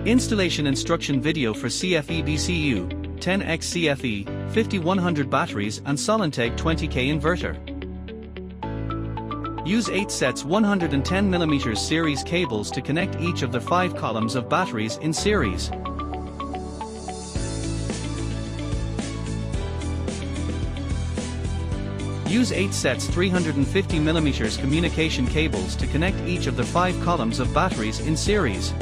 Installation instruction video for CFE BCU, 10X CFE-5100 batteries and SOLINTEG 20K inverter. Use 8 sets 110mm series cables to connect each of the 5 columns of batteries in series. Use 8 sets 350mm communication cables to connect each of the 5 columns of batteries in series.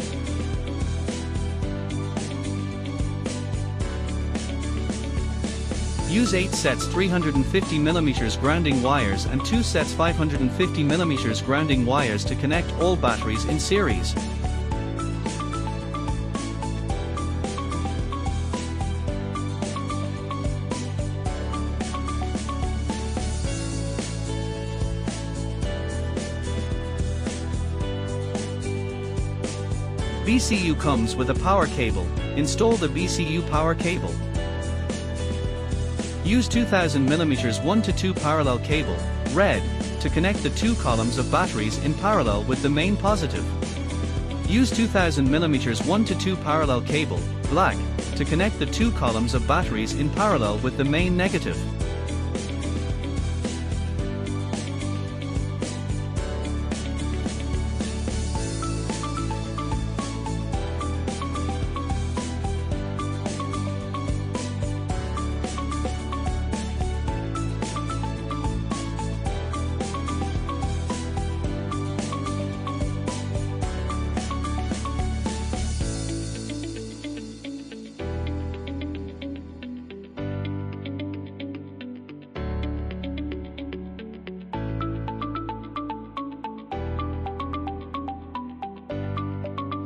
Use 8 sets 350mm grounding wires and 2 sets 550mm grounding wires to connect all batteries in series. BCU comes with a power cable. Install the BCU power cable. Use 2000mm 1-to-2 parallel cable, red, to connect the 2 columns of batteries in parallel with the main positive. Use 2000mm 1-to-2 parallel cable, black, to connect the 2 columns of batteries in parallel with the main negative.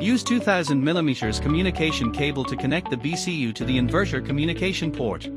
Use 2000mm communication cable to connect the BCU to the inverter communication port.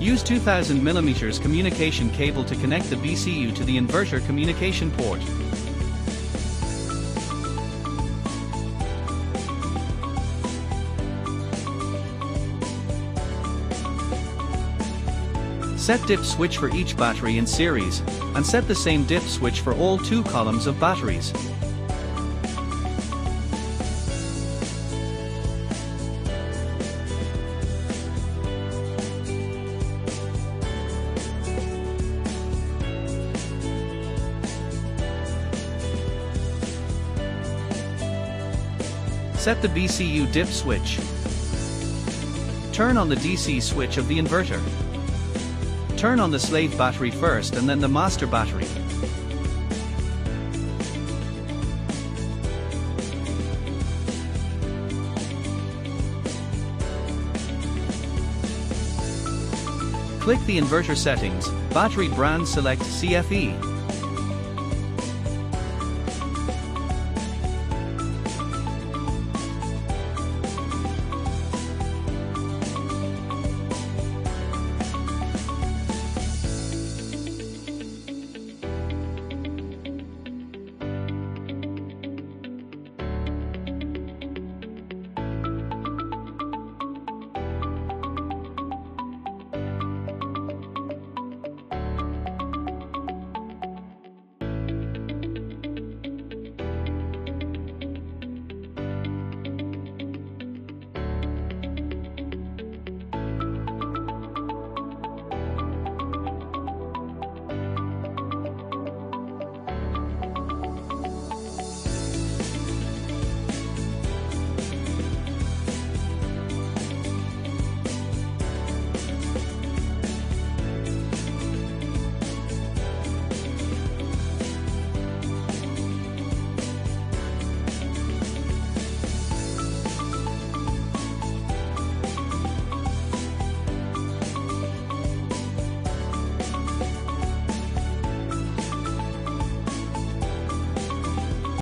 Use 2000mm communication cable to connect the BCU to the inverter communication port. Set dip switch for each battery in series, and set the same dip switch for all 2 columns of batteries. Set the BCU dip switch. Turn on the DC switch of the inverter. Turn on the slave battery first and then the master battery. Click the inverter settings, battery brand select CFE.